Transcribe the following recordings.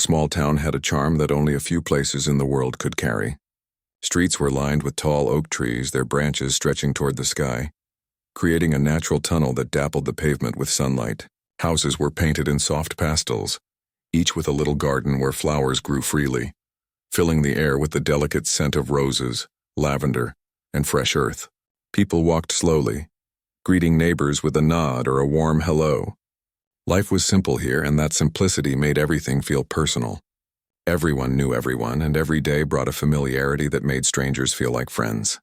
small town had a charm that only a few places in the world could carry. Streets were lined with tall oak trees, their branches stretching toward the sky, creating a natural tunnel that dappled the pavement with sunlight. Houses were painted in soft pastels, each with a little garden where flowers grew freely, filling the air with the delicate scent of roses, lavender, and fresh earth. People walked slowly, greeting neighbors with a nod or a warm hello. Life was simple here, and that simplicity made everything feel personal. Everyone knew everyone, and every day brought a familiarity that made strangers feel like friends.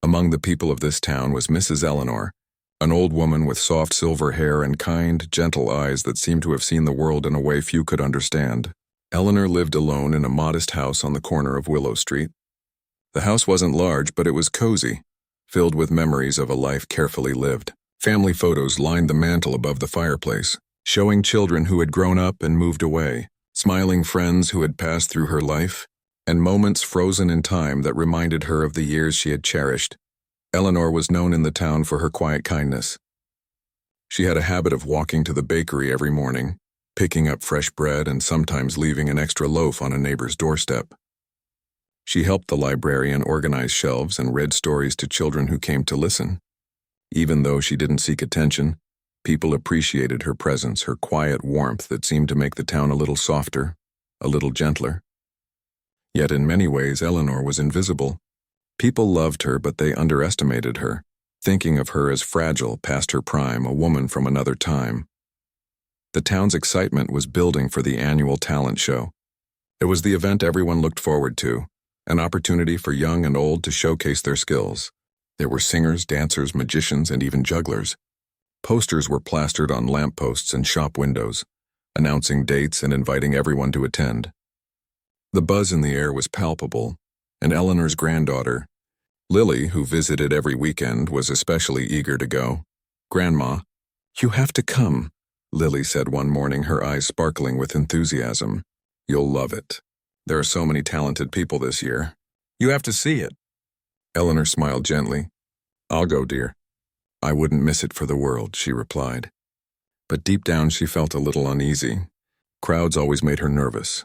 Among the people of this town was Mrs. Eleanor, an old woman with soft silver hair and kind, gentle eyes that seemed to have seen the world in a way few could understand. Eleanor lived alone in a modest house on the corner of Willow Street. The house wasn't large, but it was cozy, filled with memories of a life carefully lived. Family photos lined the mantel above the fireplace, showing children who had grown up and moved away, smiling friends who had passed through her life, and moments frozen in time that reminded her of the years she had cherished. Eleanor was known in the town for her quiet kindness. She had a habit of walking to the bakery every morning, picking up fresh bread and sometimes leaving an extra loaf on a neighbor's doorstep. She helped the librarian organize shelves and read stories to children who came to listen. Even though she didn't seek attention, people appreciated her presence, her quiet warmth that seemed to make the town a little softer, a little gentler. Yet in many ways, Eleanor was invisible. People loved her, but they underestimated her, thinking of her as fragile, past her prime, a woman from another time. The town's excitement was building for the annual talent show. It was the event everyone looked forward to, an opportunity for young and old to showcase their skills. There were singers, dancers, magicians, and even jugglers. Posters were plastered on lampposts and shop windows, announcing dates and inviting everyone to attend. The buzz in the air was palpable, and Eleanor's granddaughter, Lily, who visited every weekend, was especially eager to go. "Grandma, you have to come," Lily said one morning, her eyes sparkling with enthusiasm. "You'll love it. There are so many talented people this year. You have to see it." Eleanor smiled gently. "I'll go, dear." "I wouldn't miss it for the world," she replied. But deep down she felt a little uneasy. Crowds always made her nervous.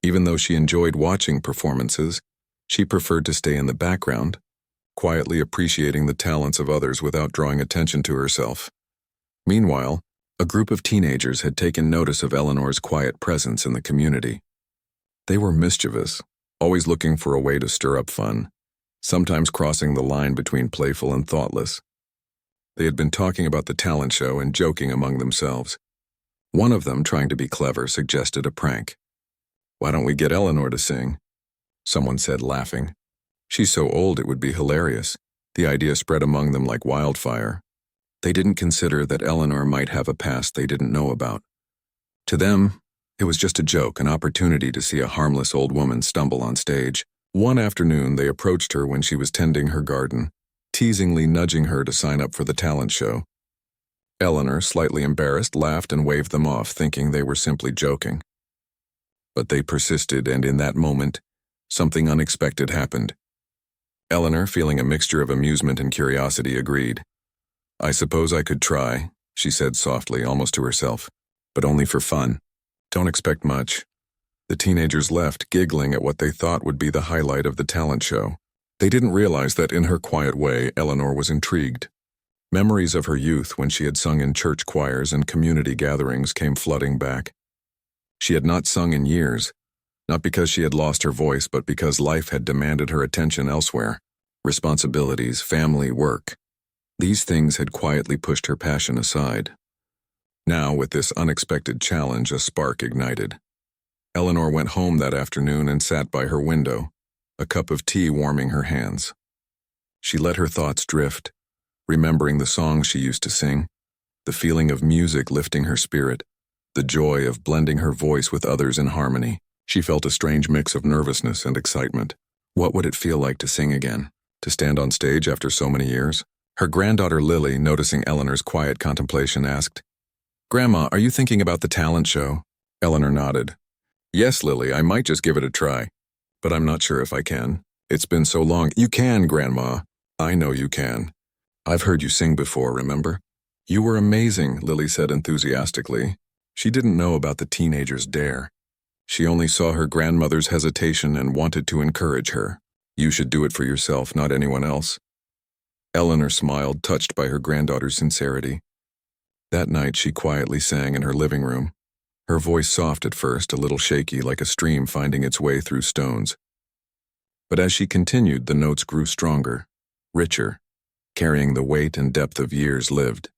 Even though she enjoyed watching performances, she preferred to stay in the background, quietly appreciating the talents of others without drawing attention to herself. Meanwhile, a group of teenagers had taken notice of Eleanor's quiet presence in the community. They were mischievous, always looking for a way to stir up fun, sometimes crossing the line between playful and thoughtless. They had been talking about the talent show and joking among themselves. One of them, trying to be clever, suggested a prank. "Why don't we get Eleanor to sing?" someone said, laughing. "She's so old it would be hilarious." The idea spread among them like wildfire. They didn't consider that Eleanor might have a past they didn't know about. To them, it was just a joke, an opportunity to see a harmless old woman stumble on stage. One afternoon, they approached her when she was tending her garden, teasingly nudging her to sign up for the talent show. Eleanor, slightly embarrassed, laughed and waved them off, thinking they were simply joking. But they persisted, and in that moment, something unexpected happened. Eleanor, feeling a mixture of amusement and curiosity, agreed. "I suppose I could try," she said softly, almost to herself, "but only for fun. Don't expect much." The teenagers left, giggling at what they thought would be the highlight of the talent show. They didn't realize that in her quiet way, Eleanor was intrigued. Memories of her youth when she had sung in church choirs and community gatherings came flooding back. She had not sung in years, not because she had lost her voice, but because life had demanded her attention elsewhere. Responsibilities, family, work. These things had quietly pushed her passion aside. Now, with this unexpected challenge, a spark ignited. Eleanor went home that afternoon and sat by her window, a cup of tea warming her hands. She let her thoughts drift, remembering the songs she used to sing, the feeling of music lifting her spirit, the joy of blending her voice with others in harmony. She felt a strange mix of nervousness and excitement. What would it feel like to sing again, to stand on stage after so many years? Her granddaughter Lily, noticing Eleanor's quiet contemplation, asked, "Grandma, are you thinking about the talent show?" Eleanor nodded. "Yes, Lily, I might just give it a try, but I'm not sure if I can. It's been so long." "You can, Grandma. I know you can. I've heard you sing before, remember?" "You were amazing," Lily said enthusiastically. She didn't know about the teenager's dare. She only saw her grandmother's hesitation and wanted to encourage her. You should do it for yourself, not anyone else. Eleanor smiled, touched by her granddaughter's sincerity. That night she quietly sang in her living room. Her voice soft at first, a little shaky like a stream finding its way through stones. But as she continued, the notes grew stronger, richer, carrying the weight and depth of years lived.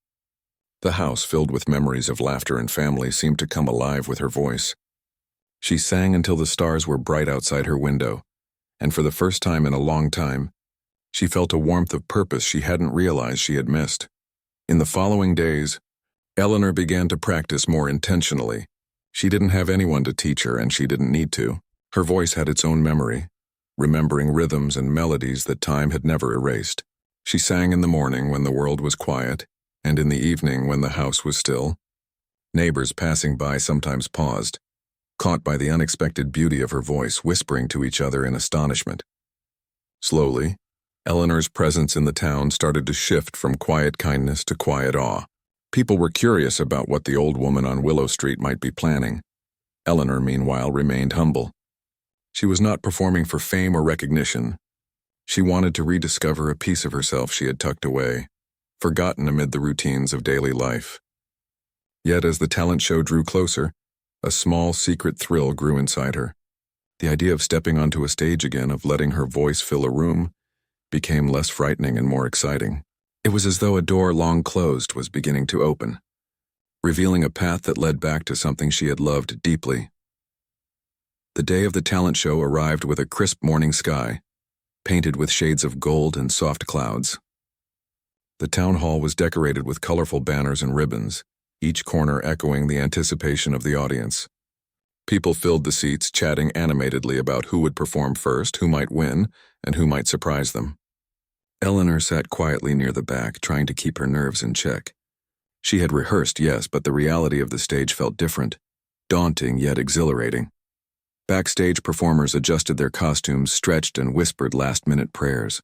The house, filled with memories of laughter and family, seemed to come alive with her voice. She sang until the stars were bright outside her window, and for the first time in a long time, she felt a warmth of purpose she hadn't realized she had missed. In the following days, Eleanor began to practice more intentionally. She didn't have anyone to teach her, and she didn't need to. Her voice had its own memory, remembering rhythms and melodies that time had never erased. She sang in the morning when the world was quiet, and in the evening when the house was still. Neighbors passing by sometimes paused, caught by the unexpected beauty of her voice, whispering to each other in astonishment. Slowly, Eleanor's presence in the town started to shift from quiet kindness to quiet awe. People were curious about what the old woman on Willow Street might be planning. Eleanor, meanwhile, remained humble. She was not performing for fame or recognition. She wanted to rediscover a piece of herself she had tucked away, forgotten amid the routines of daily life. Yet as the talent show drew closer, a small secret thrill grew inside her. The idea of stepping onto a stage again, of letting her voice fill a room, became less frightening and more exciting. It was as though a door long closed was beginning to open, revealing a path that led back to something she had loved deeply. The day of the talent show arrived with a crisp morning sky, painted with shades of gold and soft clouds. The town hall was decorated with colorful banners and ribbons, each corner echoing the anticipation of the audience. People filled the seats, chatting animatedly about who would perform first, who might win, and who might surprise them. Eleanor sat quietly near the back, trying to keep her nerves in check. She had rehearsed, yes, but the reality of the stage felt different, daunting yet exhilarating. Backstage, performers adjusted their costumes, stretched, and whispered last-minute prayers.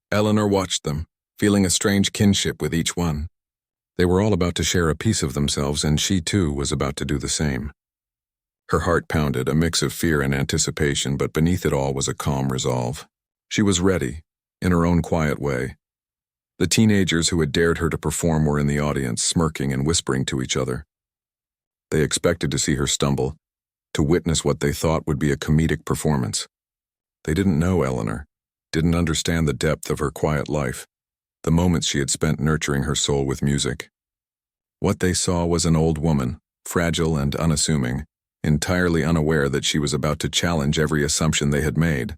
Eleanor watched them, feeling a strange kinship with each one. They were all about to share a piece of themselves, and she, too, was about to do the same. Her heart pounded, a mix of fear and anticipation, but beneath it all was a calm resolve. She was ready, in her own quiet way. The teenagers who had dared her to perform were in the audience, smirking and whispering to each other. They expected to see her stumble, to witness what they thought would be a comedic performance. They didn't know Eleanor, didn't understand the depth of her quiet life, the moments she had spent nurturing her soul with music. What they saw was an old woman, fragile and unassuming, entirely unaware that she was about to challenge every assumption they had made.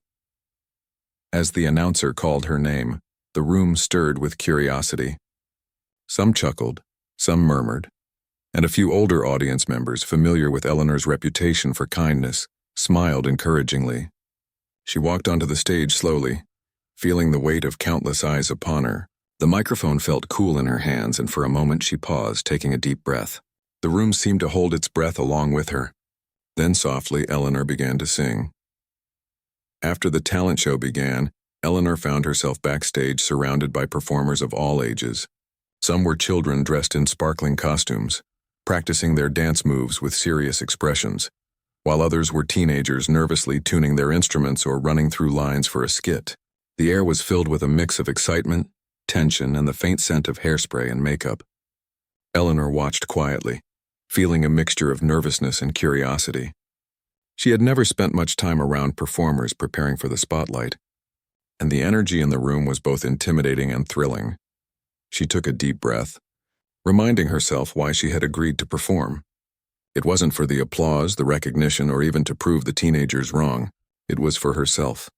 As the announcer called her name, the room stirred with curiosity. Some chuckled, some murmured, and a few older audience members, familiar with Eleanor's reputation for kindness, smiled encouragingly. She walked onto the stage slowly, feeling the weight of countless eyes upon her. The microphone felt cool in her hands, and for a moment she paused, taking a deep breath. The room seemed to hold its breath along with her. Then softly, Eleanor began to sing. After the talent show began, Eleanor found herself backstage, surrounded by performers of all ages. Some were children dressed in sparkling costumes, practicing their dance moves with serious expressions, while others were teenagers nervously tuning their instruments or running through lines for a skit. The air was filled with a mix of excitement, tension, and the faint scent of hairspray and makeup. Eleanor watched quietly, feeling a mixture of nervousness and curiosity. She had never spent much time around performers preparing for the spotlight, and the energy in the room was both intimidating and thrilling. She took a deep breath, reminding herself why she had agreed to perform. It wasn't for the applause, the recognition, or even to prove the teenagers wrong. It was for herself,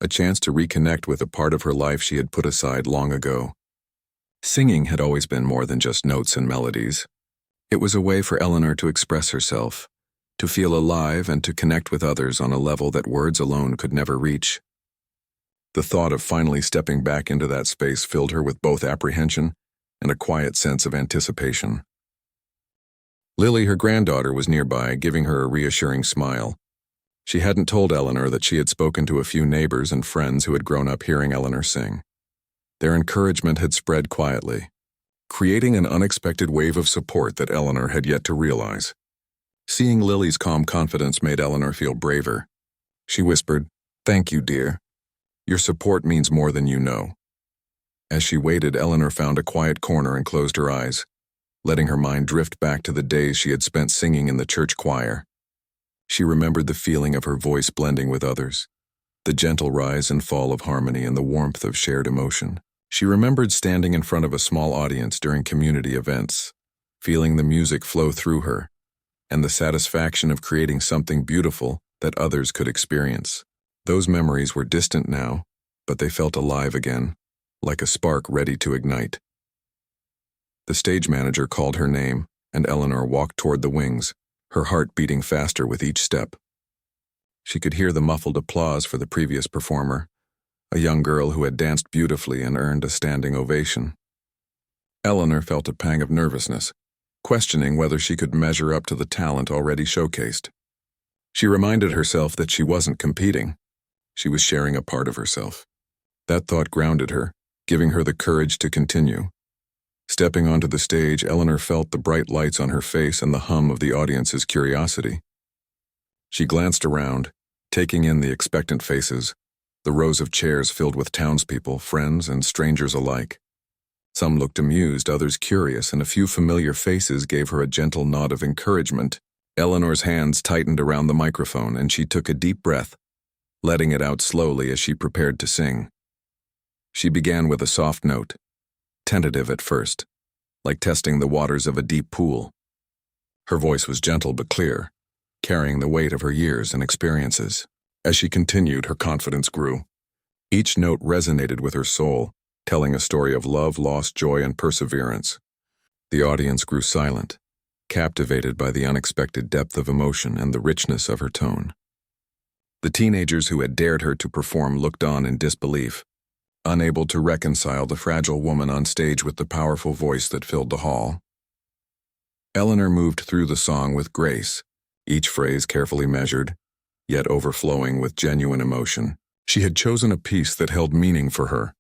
a chance to reconnect with a part of her life she had put aside long ago. Singing had always been more than just notes and melodies. It was a way for Eleanor to express herself, to feel alive and to connect with others on a level that words alone could never reach. The thought of finally stepping back into that space filled her with both apprehension and a quiet sense of anticipation. Lily, her granddaughter, was nearby, giving her a reassuring smile. She hadn't told Eleanor that she had spoken to a few neighbors and friends who had grown up hearing Eleanor sing. Their encouragement had spread quietly, creating an unexpected wave of support that Eleanor had yet to realize. Seeing Lily's calm confidence made Eleanor feel braver. She whispered, "Thank you, dear. Your support means more than you know." As she waited, Eleanor found a quiet corner and closed her eyes, letting her mind drift back to the days she had spent singing in the church choir. She remembered the feeling of her voice blending with others, the gentle rise and fall of harmony and the warmth of shared emotion. She remembered standing in front of a small audience during community events, feeling the music flow through her, and the satisfaction of creating something beautiful that others could experience. Those memories were distant now, but they felt alive again, like a spark ready to ignite. The stage manager called her name, and Eleanor walked toward the wings, her heart beating faster with each step. She could hear the muffled applause for the previous performer, a young girl who had danced beautifully and earned a standing ovation. Eleanor felt a pang of nervousness, questioning whether she could measure up to the talent already showcased. She reminded herself that she wasn't competing. She was sharing a part of herself. That thought grounded her, giving her the courage to continue. Stepping onto the stage, Eleanor felt the bright lights on her face and the hum of the audience's curiosity. She glanced around, taking in the expectant faces, the rows of chairs filled with townspeople, friends, and strangers alike. Some looked amused, others curious, and a few familiar faces gave her a gentle nod of encouragement. Eleanor's hands tightened around the microphone, and she took a deep breath, letting it out slowly as she prepared to sing. She began with a soft note, tentative at first, like testing the waters of a deep pool. Her voice was gentle but clear, carrying the weight of her years and experiences. As she continued, her confidence grew. Each note resonated with her soul, telling a story of love, loss, joy, and perseverance. The audience grew silent, captivated by the unexpected depth of emotion and the richness of her tone. The teenagers who had dared her to perform looked on in disbelief, unable to reconcile the fragile woman on stage with the powerful voice that filled the hall. Eleanor moved through the song with grace, each phrase carefully measured, yet overflowing with genuine emotion. She had chosen a piece that held meaning for her,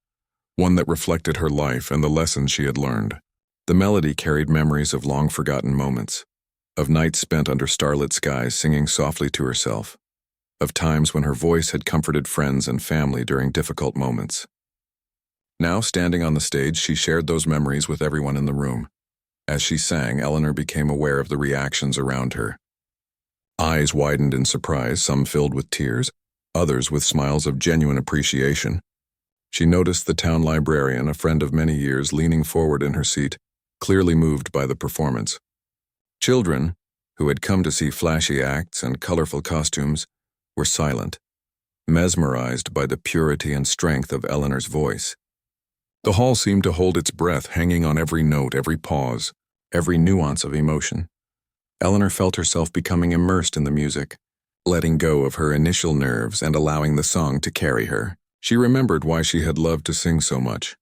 one that reflected her life and the lessons she had learned. The melody carried memories of long-forgotten moments, of nights spent under starlit skies singing softly to herself, of times when her voice had comforted friends and family during difficult moments. Now, standing on the stage, she shared those memories with everyone in the room. As she sang, Eleanor became aware of the reactions around her. Eyes widened in surprise, some filled with tears, others with smiles of genuine appreciation. She noticed the town librarian, a friend of many years, leaning forward in her seat, clearly moved by the performance. Children, who had come to see flashy acts and colorful costumes, were silent, mesmerized by the purity and strength of Eleanor's voice. The hall seemed to hold its breath, hanging on every note, every pause, every nuance of emotion. Eleanor felt herself becoming immersed in the music, letting go of her initial nerves and allowing the song to carry her. She remembered why she had loved to sing so much,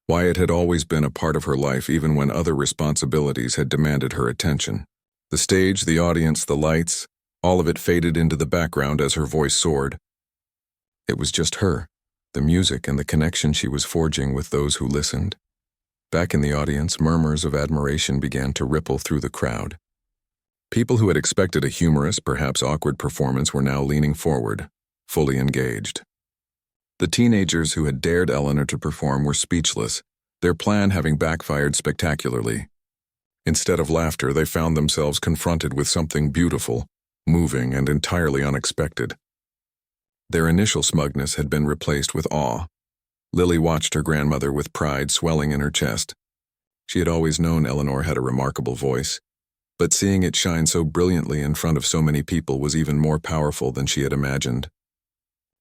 why it had always been a part of her life even when other responsibilities had demanded her attention. The stage, the audience, the lights, all of it faded into the background as her voice soared. It was just her, the music, and the connection she was forging with those who listened. Back in the audience, murmurs of admiration began to ripple through the crowd. People who had expected a humorous, perhaps awkward performance were now leaning forward, fully engaged. The teenagers who had dared Eleanor to perform were speechless, their plan having backfired spectacularly. Instead of laughter, they found themselves confronted with something beautiful, moving, and entirely unexpected. Their initial smugness had been replaced with awe. Lily watched her grandmother with pride swelling in her chest. She had always known Eleanor had a remarkable voice, but seeing it shine so brilliantly in front of so many people was even more powerful than she had imagined.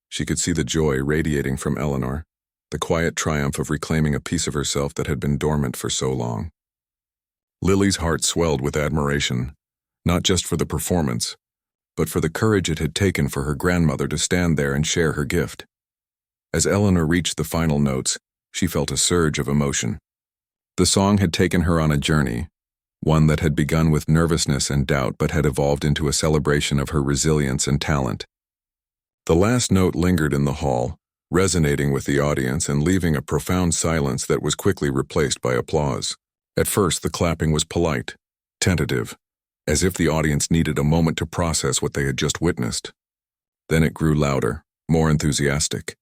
She could see the joy radiating from Eleanor, the quiet triumph of reclaiming a piece of herself that had been dormant for so long. Lily's heart swelled with admiration, not just for the performance, but for the courage it had taken for her grandmother to stand there and share her gift. As Eleanor reached the final notes, she felt a surge of emotion. The song had taken her on a journey, one that had begun with nervousness and doubt but had evolved into a celebration of her resilience and talent. The last note lingered in the hall, resonating with the audience and leaving a profound silence that was quickly replaced by applause. At first, the clapping was polite, tentative, as if the audience needed a moment to process what they had just witnessed. Then it grew louder, more enthusiastic,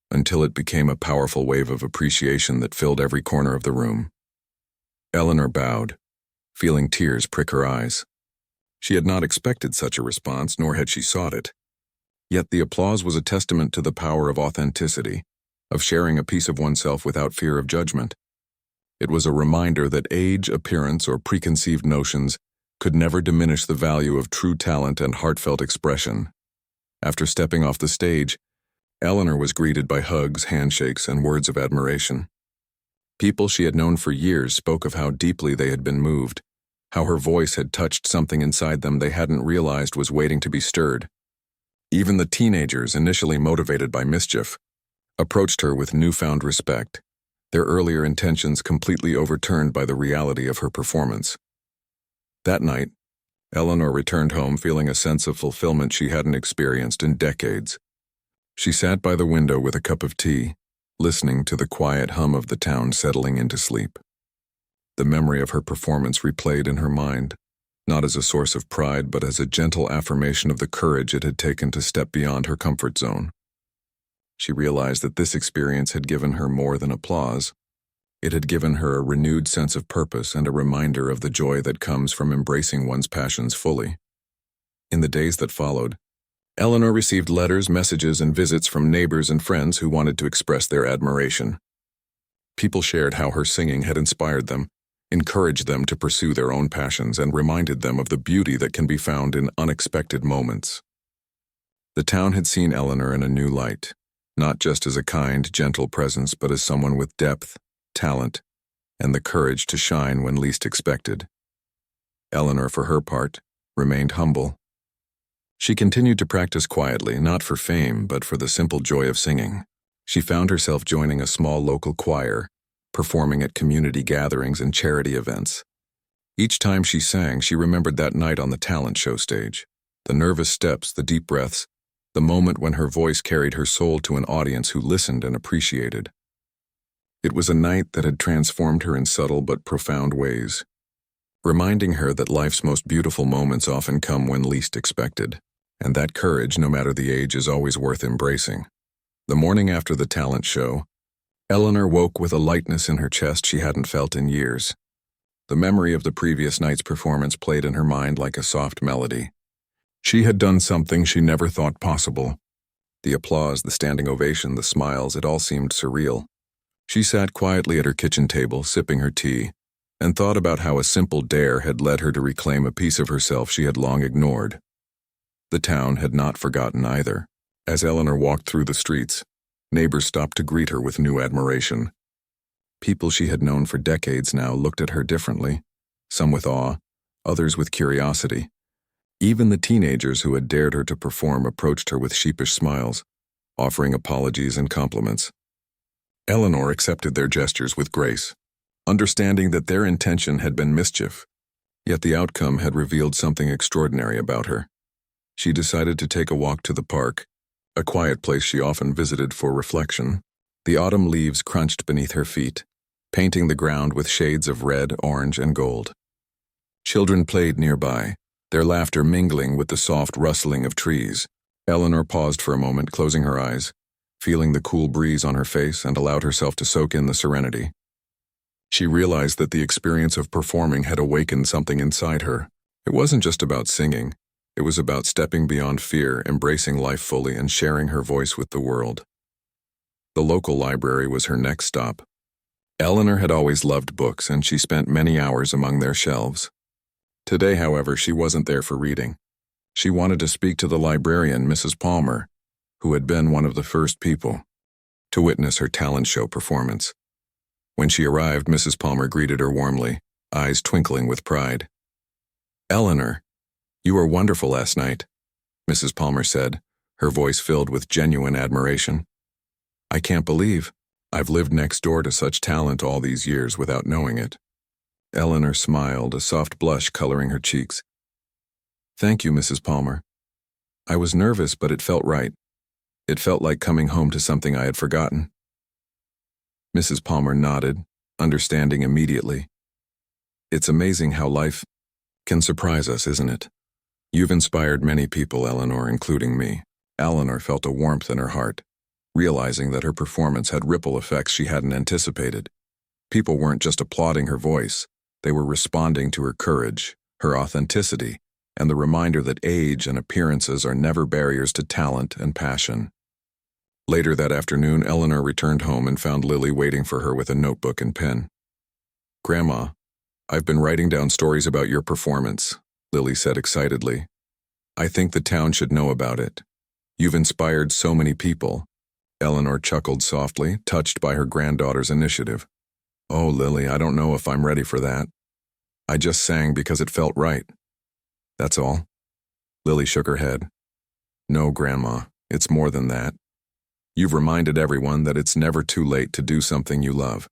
until it became a powerful wave of appreciation that filled every corner of the room. Eleanor bowed, feeling tears prick her eyes. She had not expected such a response, nor had she sought it. Yet the applause was a testament to the power of authenticity, of sharing a piece of oneself without fear of judgment. It was a reminder that age, appearance, or preconceived notions could never diminish the value of true talent and heartfelt expression. After stepping off the stage, Eleanor was greeted by hugs, handshakes, and words of admiration. People she had known for years spoke of how deeply they had been moved, how her voice had touched something inside them they hadn't realized was waiting to be stirred. Even the teenagers, initially motivated by mischief, approached her with newfound respect, their earlier intentions completely overturned by the reality of her performance. That night, Eleanor returned home feeling a sense of fulfillment she hadn't experienced in decades. She sat by the window with a cup of tea, listening to the quiet hum of the town settling into sleep. The memory of her performance replayed in her mind, not as a source of pride but as a gentle affirmation of the courage it had taken to step beyond her comfort zone. She realized that this experience had given her more than applause. It had given her a renewed sense of purpose and a reminder of the joy that comes from embracing one's passions fully. In the days that followed, Eleanor received letters, messages, and visits from neighbors and friends who wanted to express their admiration. People shared how her singing had inspired them, encouraged them to pursue their own passions, and reminded them of the beauty that can be found in unexpected moments. The town had seen Eleanor in a new light, not just as a kind, gentle presence, but as someone with depth, talent, and the courage to shine when least expected. Eleanor, for her part, remained humble. She continued to practice quietly, not for fame, but for the simple joy of singing. She found herself joining a small local choir, performing at community gatherings and charity events. Each time she sang, she remembered that night on the talent show stage, the nervous steps, the deep breaths, the moment when her voice carried her soul to an audience who listened and appreciated. It was a night that had transformed her in subtle but profound ways, reminding her that life's most beautiful moments often come when least expected, and that courage, no matter the age, is always worth embracing. The morning after the talent show, Eleanor woke with a lightness in her chest she hadn't felt in years. The memory of the previous night's performance played in her mind like a soft melody. She had done something she never thought possible. The applause, the standing ovation, the smiles, it all seemed surreal. She sat quietly at her kitchen table, sipping her tea, and thought about how a simple dare had led her to reclaim a piece of herself she had long ignored. The town had not forgotten either. As Eleanor walked through the streets, neighbors stopped to greet her with new admiration. People she had known for decades now looked at her differently, some with awe, others with curiosity. Even the teenagers who had dared her to perform approached her with sheepish smiles, offering apologies and compliments. Eleanor accepted their gestures with grace, understanding that their intention had been mischief, yet the outcome had revealed something extraordinary about her. She decided to take a walk to the park, a quiet place she often visited for reflection. The autumn leaves crunched beneath her feet, painting the ground with shades of red, orange, and gold. Children played nearby, their laughter mingling with the soft rustling of trees. Eleanor paused for a moment, closing her eyes, feeling the cool breeze on her face, and allowed herself to soak in the serenity. She realized that the experience of performing had awakened something inside her. It wasn't just about singing. It was about stepping beyond fear, embracing life fully, and sharing her voice with the world. The local library was her next stop. Eleanor had always loved books, and she spent many hours among their shelves. Today, however, she wasn't there for reading. She wanted to speak to the librarian, Mrs. Palmer, who had been one of the first people to witness her talent show performance. When she arrived, Mrs. Palmer greeted her warmly, eyes twinkling with pride. "Eleanor, you were wonderful last night," Mrs. Palmer said, her voice filled with genuine admiration. "I can't believe I've lived next door to such talent all these years without knowing it." Eleanor smiled, a soft blush coloring her cheeks. "Thank you, Mrs. Palmer. I was nervous, but it felt right. It felt like coming home to something I had forgotten." Mrs. Palmer nodded, understanding immediately. "It's amazing how life can surprise us, isn't it? You've inspired many people, Eleanor, including me. Eleanor felt a warmth in her heart, realizing that her performance had ripple effects she hadn't anticipated. People weren't just applauding her voice, they were responding to her courage, her authenticity, and the reminder that age and appearances are never barriers to talent and passion. Later that afternoon, Eleanor returned home and found Lily waiting for her with a notebook and pen. "Grandma, I've been writing down stories about your performance," Lily said excitedly. "I think the town should know about it. You've inspired so many people." Eleanor chuckled softly, touched by her granddaughter's initiative. "Oh, Lily, I don't know if I'm ready for that. I just sang because it felt right. That's all." Lily shook her head. "No, Grandma, it's more than that. You've reminded everyone that it's never too late to do something you love.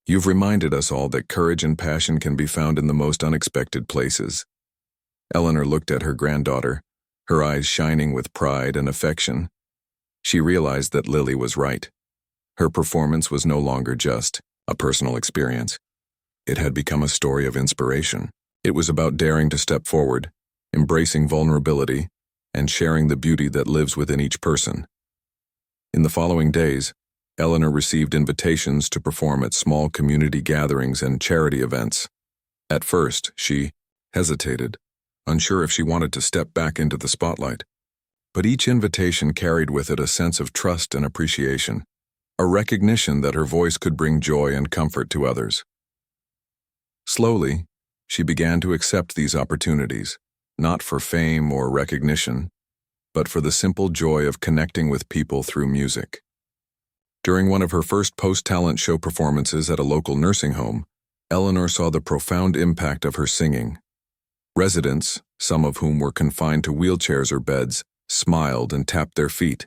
You've reminded us all that courage and passion can be found in the most unexpected places." Eleanor looked at her granddaughter, her eyes shining with pride and affection. She realized that Lily was right. Her performance was no longer just a personal experience. It had become a story of inspiration. It was about daring to step forward, embracing vulnerability, and sharing the beauty that lives within each person. In the following days, Eleanor received invitations to perform at small community gatherings and charity events. At first, she hesitated, unsure if she wanted to step back into the spotlight. But each invitation carried with it a sense of trust and appreciation, a recognition that her voice could bring joy and comfort to others. Slowly, she began to accept these opportunities, not for fame or recognition, but for the simple joy of connecting with people through music. During one of her first post-talent show performances at a local nursing home, Eleanor saw the profound impact of her singing. Residents, some of whom were confined to wheelchairs or beds, smiled and tapped their feet.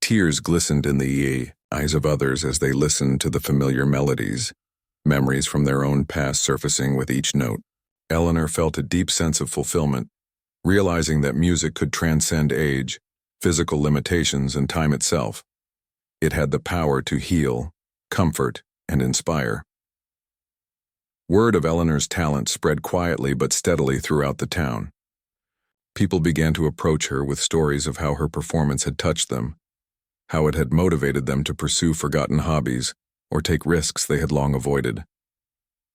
Tears glistened in the eyes of others as they listened to the familiar melodies, memories from their own past surfacing with each note. Eleanor felt a deep sense of fulfillment, realizing that music could transcend age, physical limitations, and time itself. It had the power to heal, comfort, and inspire. Word of Eleanor's talent spread quietly but steadily throughout the town. People began to approach her with stories of how her performance had touched them, how it had motivated them to pursue forgotten hobbies or take risks they had long avoided.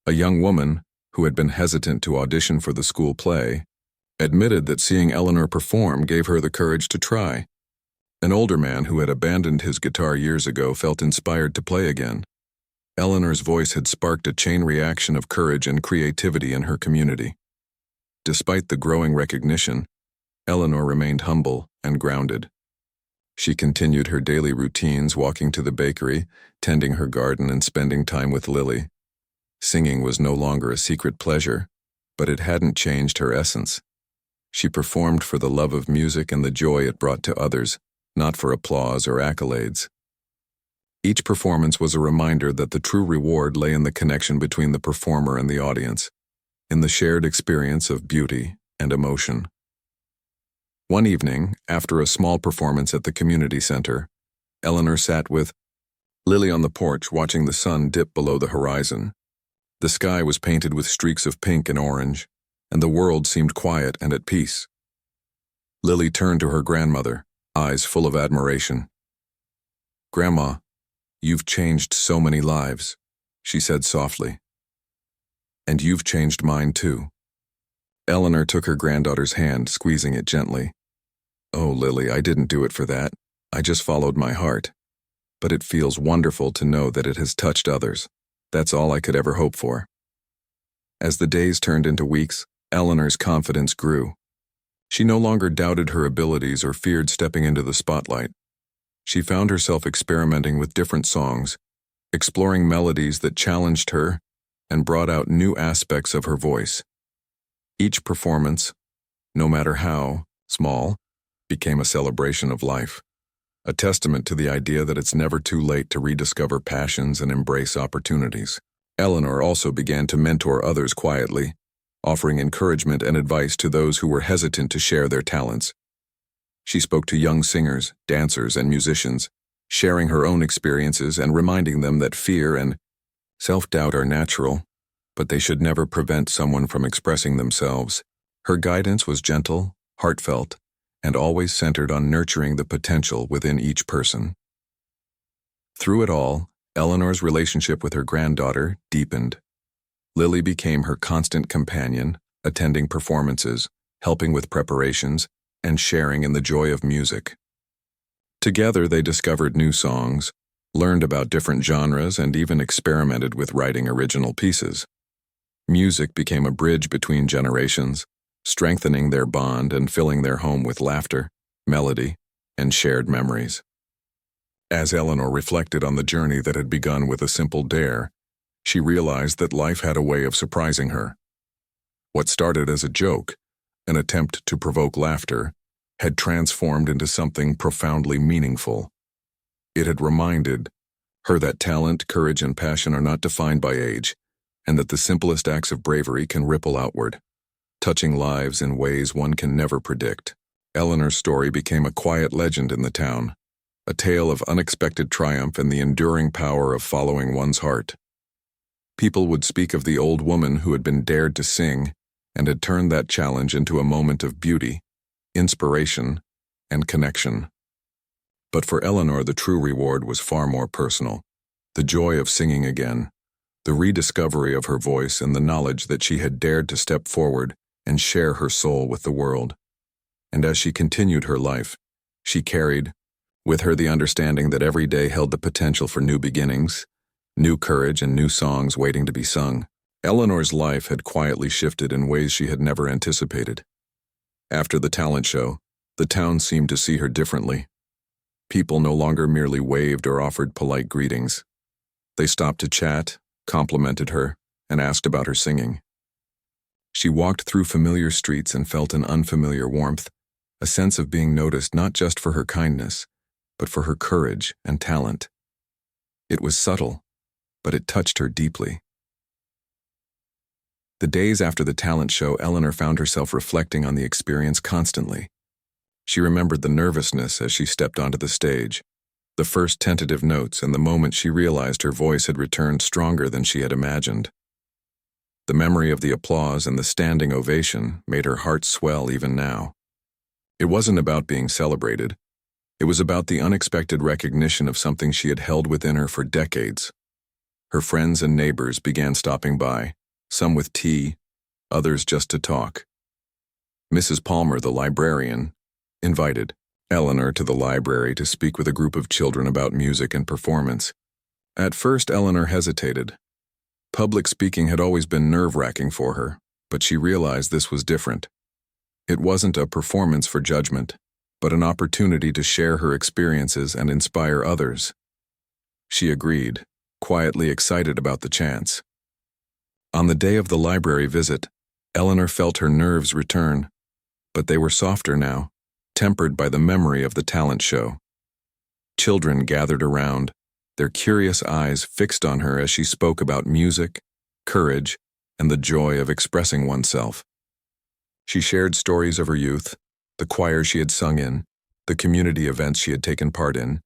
A young woman, who had been hesitant to audition for the school play, admitted that seeing Eleanor perform gave her the courage to try. An older man who had abandoned his guitar years ago felt inspired to play again. Eleanor's voice had sparked a chain reaction of courage and creativity in her community. Despite the growing recognition, Eleanor remained humble and grounded. She continued her daily routines, walking to the bakery, tending her garden, and spending time with Lily. Singing was no longer a secret pleasure, but it hadn't changed her essence. She performed for the love of music and the joy it brought to others, not for applause or accolades. Each performance was a reminder that the true reward lay in the connection between the performer and the audience, in the shared experience of beauty and emotion. One evening, after a small performance at the community center, Eleanor sat with Lily on the porch watching the sun dip below the horizon. The sky was painted with streaks of pink and orange, and the world seemed quiet and at peace. Lily turned to her grandmother, eyes full of admiration. "Grandma, you've changed so many lives," she said softly. "And you've changed mine too." Eleanor took her granddaughter's hand, squeezing it gently. "Oh, Lily, I didn't do it for that. I just followed my heart. But it feels wonderful to know that it has touched others. That's all I could ever hope for." As the days turned into weeks, Eleanor's confidence grew. She no longer doubted her abilities or feared stepping into the spotlight. She found herself experimenting with different songs, exploring melodies that challenged her and brought out new aspects of her voice. Each performance, no matter how small, became a celebration of life, a testament to the idea that it's never too late to rediscover passions and embrace opportunities. Eleanor also began to mentor others quietly, offering encouragement and advice to those who were hesitant to share their talents. She spoke to young singers, dancers, and musicians, sharing her own experiences and reminding them that fear and self-doubt are natural, but they should never prevent someone from expressing themselves. Her guidance was gentle, heartfelt, and always centered on nurturing the potential within each person. Through it all, Eleanor's relationship with her granddaughter deepened. Lily became her constant companion, attending performances, helping with preparations, and sharing in the joy of music. Together they discovered new songs, learned about different genres, and even experimented with writing original pieces. Music became a bridge between generations, strengthening their bond and filling their home with laughter, melody, and shared memories. As Eleanor reflected on the journey that had begun with a simple dare, she realized that life had a way of surprising her. What started as a joke, an attempt to provoke laughter, had transformed into something profoundly meaningful. It had reminded her that talent, courage, and passion are not defined by age, and that the simplest acts of bravery can ripple outward, touching lives in ways one can never predict. Eleanor's story became a quiet legend in the town, a tale of unexpected triumph and the enduring power of following one's heart. People would speak of the old woman who had been dared to sing and had turned that challenge into a moment of beauty, inspiration, and connection. But for Eleanor, the true reward was far more personal. The joy of singing again, the rediscovery of her voice, and the knowledge that she had dared to step forward and share her soul with the world. And as she continued her life, she carried with her the understanding that every day held the potential for new beginnings, new courage, and new songs waiting to be sung. Eleanor's life had quietly shifted in ways she had never anticipated. After the talent show, the town seemed to see her differently. People no longer merely waved or offered polite greetings. They stopped to chat, complimented her, and asked about her singing. She walked through familiar streets and felt an unfamiliar warmth, a sense of being noticed not just for her kindness, but for her courage and talent. It was subtle, but it touched her deeply. The days after the talent show, Eleanor found herself reflecting on the experience constantly. She remembered the nervousness as she stepped onto the stage, the first tentative notes, and the moment she realized her voice had returned stronger than she had imagined. The memory of the applause and the standing ovation made her heart swell even now. It wasn't about being celebrated. It was about the unexpected recognition of something she had held within her for decades. Her friends and neighbors began stopping by, some with tea, others just to talk. Mrs. Palmer, the librarian, invited Eleanor to the library to speak with a group of children about music and performance. At first, Eleanor hesitated. Public speaking had always been nerve-wracking for her, but she realized this was different. It wasn't a performance for judgment, but an opportunity to share her experiences and inspire others. She agreed, quietly excited about the chance. On the day of the library visit, Eleanor felt her nerves return, but they were softer now, tempered by the memory of the talent show. Children gathered around, their curious eyes fixed on her as she spoke about music, courage, and the joy of expressing oneself. She shared stories of her youth, the choir she had sung in, the community events she had taken part in,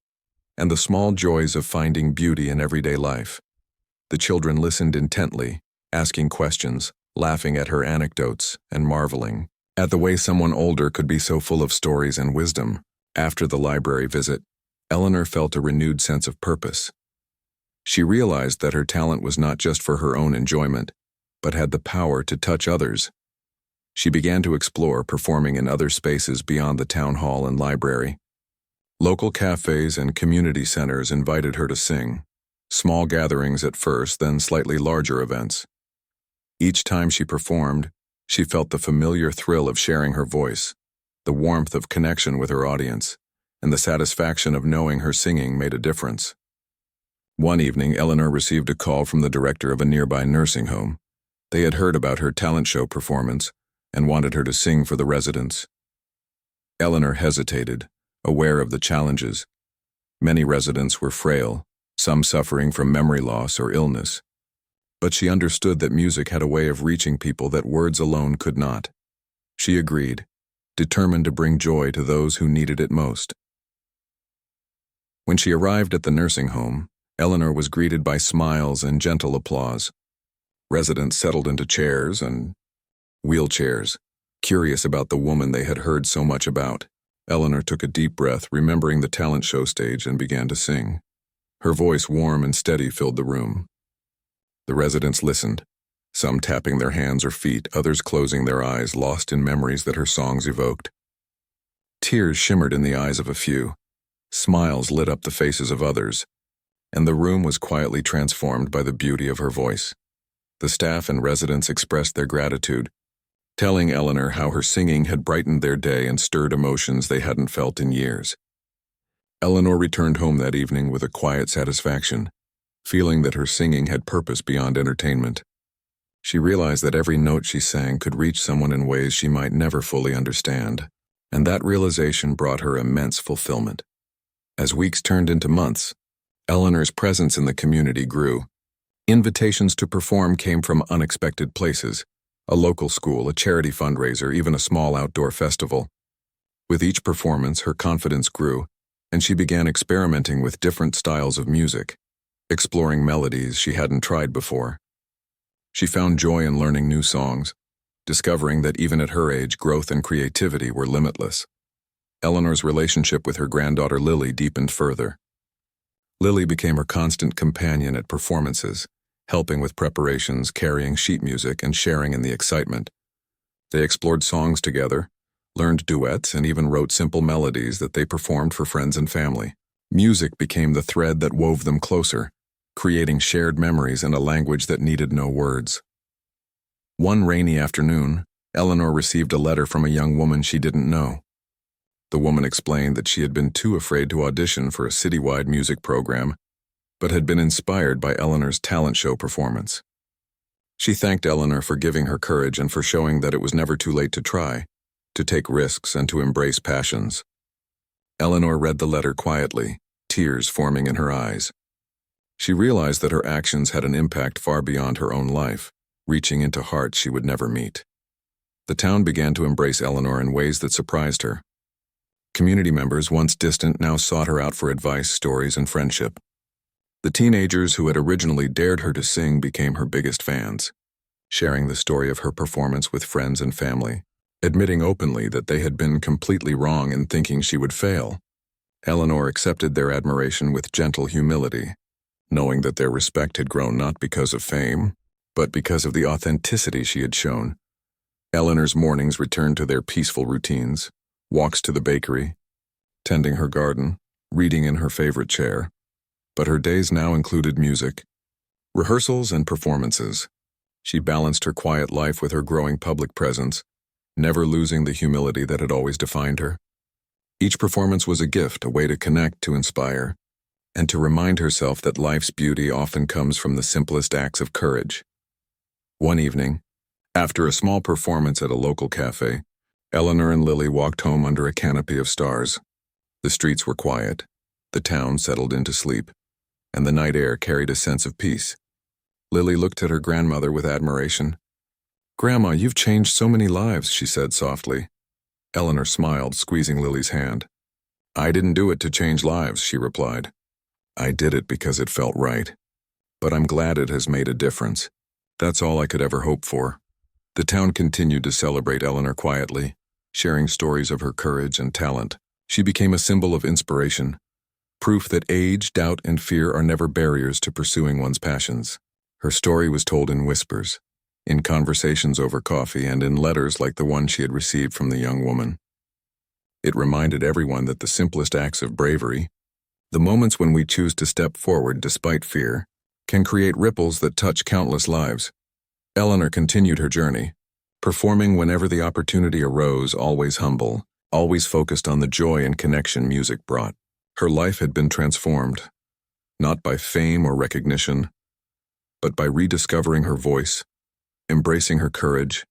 and the small joys of finding beauty in everyday life. The children listened intently, asking questions, laughing at her anecdotes, and marveling at the way someone older could be so full of stories and wisdom. After the library visit, Eleanor felt a renewed sense of purpose. She realized that her talent was not just for her own enjoyment, but had the power to touch others. She began to explore performing in other spaces beyond the town hall and library. Local cafes and community centers invited her to sing, small gatherings at first, then slightly larger events. Each time she performed, she felt the familiar thrill of sharing her voice, the warmth of connection with her audience, and the satisfaction of knowing her singing made a difference. One evening, Eleanor received a call from the director of a nearby nursing home. They had heard about her talent show performance and wanted her to sing for the residents. Eleanor hesitated, aware of the challenges. Many residents were frail, some suffering from memory loss or illness. But she understood that music had a way of reaching people that words alone could not. She agreed, determined to bring joy to those who needed it most. When she arrived at the nursing home, Eleanor was greeted by smiles and gentle applause. Residents settled into chairs and wheelchairs, curious about the woman they had heard so much about. Eleanor took a deep breath, remembering the talent show stage, and began to sing. Her voice, warm and steady, filled the room. The residents listened, some tapping their hands or feet, others closing their eyes, lost in memories that her songs evoked. Tears shimmered in the eyes of a few, smiles lit up the faces of others, and the room was quietly transformed by the beauty of her voice. The staff and residents expressed their gratitude, telling Eleanor how her singing had brightened their day and stirred emotions they hadn't felt in years. Eleanor returned home that evening with a quiet satisfaction, feeling that her singing had purpose beyond entertainment. She realized that every note she sang could reach someone in ways she might never fully understand, and that realization brought her immense fulfillment. As weeks turned into months, Eleanor's presence in the community grew. Invitations to perform came from unexpected places: a local school, a charity fundraiser, even a small outdoor festival. With each performance, her confidence grew, and she began experimenting with different styles of music, exploring melodies she hadn't tried before. She found joy in learning new songs, discovering that even at her age, growth and creativity were limitless. Eleanor's relationship with her granddaughter Lily deepened further. Lily became her constant companion at performances, helping with preparations, carrying sheet music, and sharing in the excitement. They explored songs together, learned duets, and even wrote simple melodies that they performed for friends and family. Music became the thread that wove them closer, creating shared memories in a language that needed no words. One rainy afternoon, Eleanor received a letter from a young woman she didn't know. The woman explained that she had been too afraid to audition for a citywide music program, but had been inspired by Eleanor's talent show performance. She thanked Eleanor for giving her courage and for showing that it was never too late to try, to take risks, and to embrace passions. Eleanor read the letter quietly, tears forming in her eyes. She realized that her actions had an impact far beyond her own life, reaching into hearts she would never meet. The town began to embrace Eleanor in ways that surprised her. Community members, once distant, now sought her out for advice, stories, and friendship. The teenagers who had originally dared her to sing became her biggest fans, sharing the story of her performance with friends and family, admitting openly that they had been completely wrong in thinking she would fail. Eleanor accepted their admiration with gentle humility, knowing that their respect had grown not because of fame, but because of the authenticity she had shown. Eleanor's mornings returned to their peaceful routines: walks to the bakery, tending her garden, reading in her favorite chair. But her days now included music, rehearsals, and performances. She balanced her quiet life with her growing public presence, never losing the humility that had always defined her. Each performance was a gift, a way to connect, to inspire, and to remind herself that life's beauty often comes from the simplest acts of courage. One evening, after a small performance at a local cafe, Eleanor and Lily walked home under a canopy of stars. The streets were quiet, the town settled into sleep, and the night air carried a sense of peace. Lily looked at her grandmother with admiration. "Grandma, you've changed so many lives," she said softly. Eleanor smiled, squeezing Lily's hand. "I didn't do it to change lives," she replied. "I did it because it felt right. But I'm glad it has made a difference. That's all I could ever hope for." The town continued to celebrate Eleanor quietly, sharing stories of her courage and talent. She became a symbol of inspiration, proof that age, doubt, and fear are never barriers to pursuing one's passions. Her story was told in whispers, in conversations over coffee, and in letters like the one she had received from the young woman. It reminded everyone that the simplest acts of bravery, the moments when we choose to step forward despite fear, can create ripples that touch countless lives. Eleanor continued her journey, performing whenever the opportunity arose, always humble, always focused on the joy and connection music brought. Her life had been transformed, not by fame or recognition, but by rediscovering her voice, embracing her courage,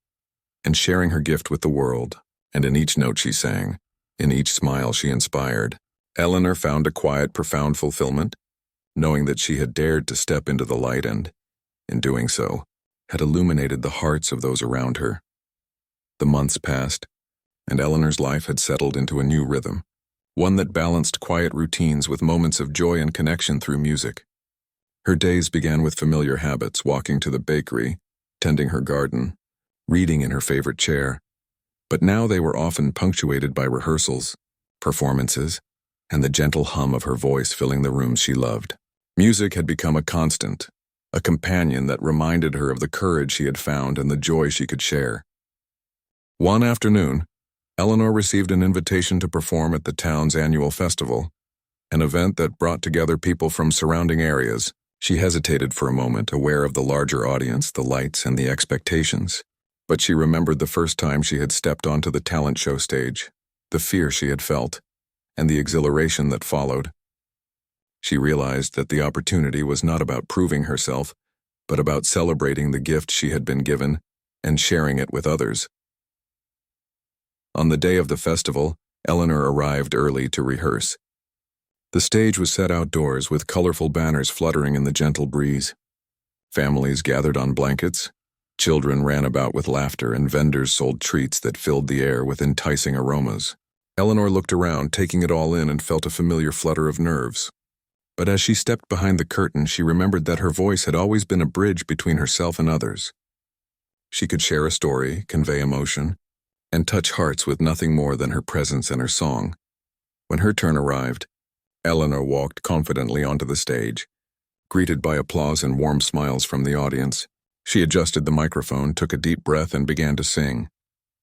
and sharing her gift with the world. And in each note she sang, in each smile she inspired, Eleanor found a quiet, profound fulfillment, knowing that she had dared to step into the light and, in doing so, had illuminated the hearts of those around her. The months passed, and Eleanor's life had settled into a new rhythm, one that balanced quiet routines with moments of joy and connection through music. Her days began with familiar habits: walking to the bakery, tending her garden, reading in her favorite chair. But now they were often punctuated by rehearsals, performances, and the gentle hum of her voice filling the rooms she loved. Music had become a constant, a companion that reminded her of the courage she had found and the joy she could share. One afternoon, Eleanor received an invitation to perform at the town's annual festival, an event that brought together people from surrounding areas. She hesitated for a moment, aware of the larger audience, the lights, and the expectations. But she remembered the first time she had stepped onto the talent show stage, the fear she had felt, and the exhilaration that followed. She realized that the opportunity was not about proving herself, but about celebrating the gift she had been given and sharing it with others. On the day of the festival, Eleanor arrived early to rehearse. The stage was set outdoors with colorful banners fluttering in the gentle breeze. Families gathered on blankets, children ran about with laughter, and vendors sold treats that filled the air with enticing aromas. Eleanor looked around, taking it all in, and felt a familiar flutter of nerves. But as she stepped behind the curtain, she remembered that her voice had always been a bridge between herself and others. She could share a story, convey emotion, and touch hearts with nothing more than her presence and her song. When her turn arrived, Eleanor walked confidently onto the stage, greeted by applause and warm smiles from the audience. She adjusted the microphone, took a deep breath, and began to sing.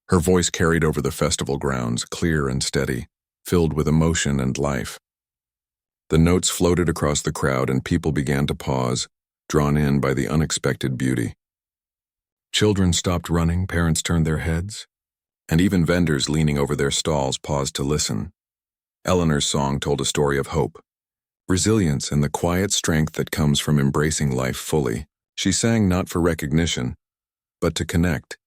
Her voice carried over the festival grounds, clear and steady, filled with emotion and life. The notes floated across the crowd, and people began to pause, drawn in by the unexpected beauty. Children stopped running, parents turned their heads, and even vendors leaning over their stalls paused to listen. Eleanor's song told a story of hope, resilience, and the quiet strength that comes from embracing life fully. She sang not for recognition, but to connect,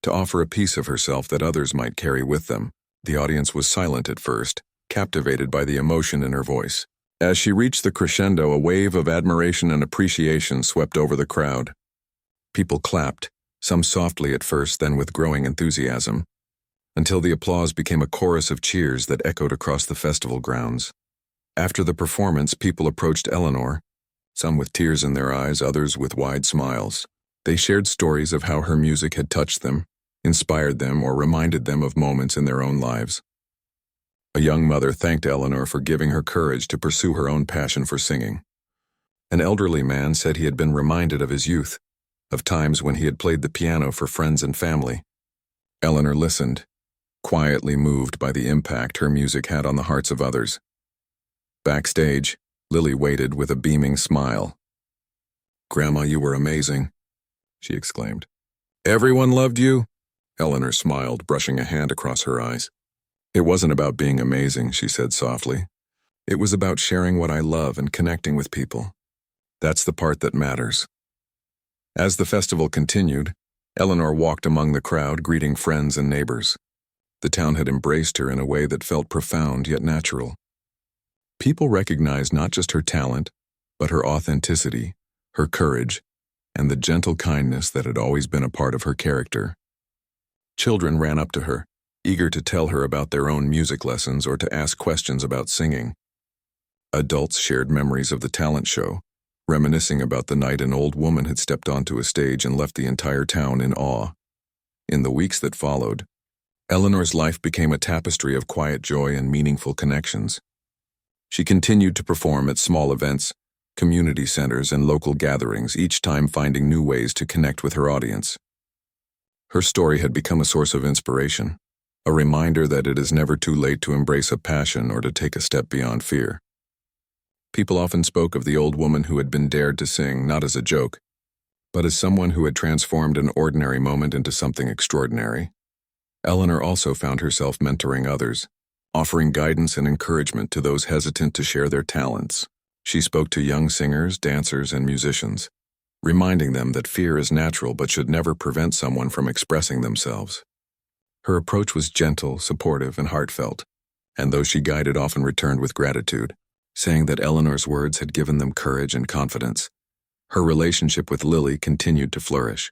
to offer a piece of herself that others might carry with them. The audience was silent at first, captivated by the emotion in her voice. As she reached the crescendo, a wave of admiration and appreciation swept over the crowd. People clapped, some softly at first, then with growing enthusiasm, until the applause became a chorus of cheers that echoed across the festival grounds. After the performance, people approached Eleanor, some with tears in their eyes, others with wide smiles. They shared stories of how her music had touched them, inspired them, or reminded them of moments in their own lives. A young mother thanked Eleanor for giving her courage to pursue her own passion for singing. An elderly man said he had been reminded of his youth, of times when he had played the piano for friends and family. Eleanor listened, quietly moved by the impact her music had on the hearts of others. Backstage, Lily waited with a beaming smile. "Grandma, you were amazing," she exclaimed. "Everyone loved you?" Eleanor smiled, brushing a hand across her eyes. "It wasn't about being amazing," she said softly. "It was about sharing what I love and connecting with people. That's the part that matters." As the festival continued, Eleanor walked among the crowd, greeting friends and neighbors. The town had embraced her in a way that felt profound yet natural. People recognized not just her talent, but her authenticity, her courage, and the gentle kindness that had always been a part of her character. Children ran up to her, eager to tell her about their own music lessons or to ask questions about singing. Adults shared memories of the talent show, reminiscing about the night an old woman had stepped onto a stage and left the entire town in awe. In the weeks that followed, Eleanor's life became a tapestry of quiet joy and meaningful connections. She continued to perform at small events, community centers, and local gatherings, each time finding new ways to connect with her audience. Her story had become a source of inspiration, a reminder that it is never too late to embrace a passion or to take a step beyond fear. People often spoke of the old woman who had been dared to sing, not as a joke, but as someone who had transformed an ordinary moment into something extraordinary. Eleanor also found herself mentoring others, offering guidance and encouragement to those hesitant to share their talents. She spoke to young singers, dancers, and musicians, reminding them that fear is natural but should never prevent someone from expressing themselves. Her approach was gentle, supportive, and heartfelt, and those she guided often returned with gratitude, saying that Eleanor's words had given them courage and confidence. Her relationship with Lily continued to flourish.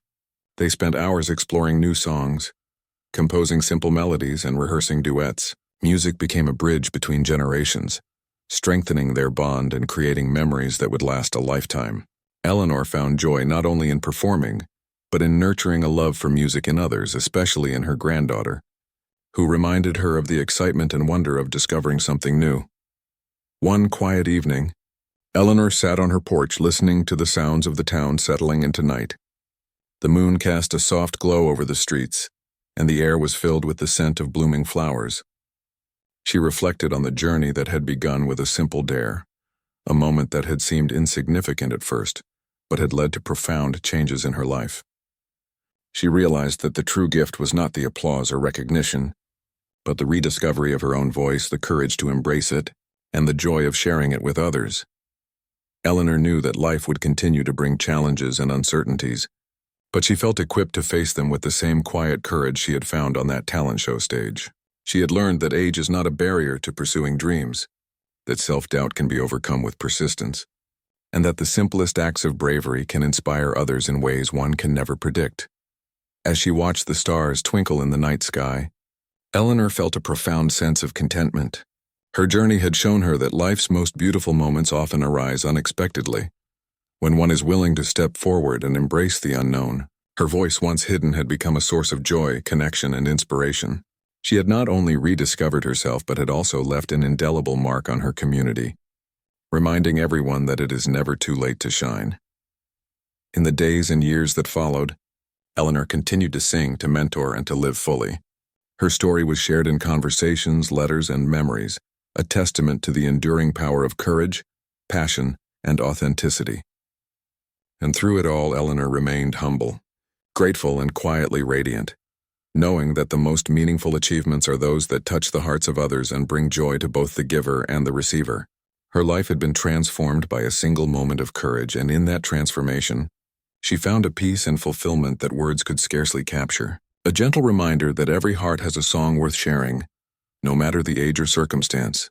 They spent hours exploring new songs, composing simple melodies, and rehearsing duets. Music became a bridge between generations, strengthening their bond and creating memories that would last a lifetime. Eleanor found joy not only in performing, but in nurturing a love for music in others, especially in her granddaughter, who reminded her of the excitement and wonder of discovering something new. One quiet evening, Eleanor sat on her porch listening to the sounds of the town settling into night. The moon cast a soft glow over the streets, and the air was filled with the scent of blooming flowers. She reflected on the journey that had begun with a simple dare, a moment that had seemed insignificant at first, but had led to profound changes in her life. She realized that the true gift was not the applause or recognition, but the rediscovery of her own voice, the courage to embrace it, and the joy of sharing it with others. Eleanor knew that life would continue to bring challenges and uncertainties, but she felt equipped to face them with the same quiet courage she had found on that talent show stage. She had learned that age is not a barrier to pursuing dreams, that self-doubt can be overcome with persistence, and that the simplest acts of bravery can inspire others in ways one can never predict. As she watched the stars twinkle in the night sky, Eleanor felt a profound sense of contentment. Her journey had shown her that life's most beautiful moments often arise unexpectedly. When one is willing to step forward and embrace the unknown, her voice once hidden had become a source of joy, connection, and inspiration. She had not only rediscovered herself but had also left an indelible mark on her community, reminding everyone that it is never too late to shine. In the days and years that followed, Eleanor continued to sing, to mentor, and to live fully. Her story was shared in conversations, letters, and memories, a testament to the enduring power of courage, passion, and authenticity. And through it all, Eleanor remained humble, grateful, and quietly radiant, knowing that the most meaningful achievements are those that touch the hearts of others and bring joy to both the giver and the receiver. Her life had been transformed by a single moment of courage, and in that transformation, she found a peace and fulfillment that words could scarcely capture. A gentle reminder that every heart has a song worth sharing, no matter the age or circumstance.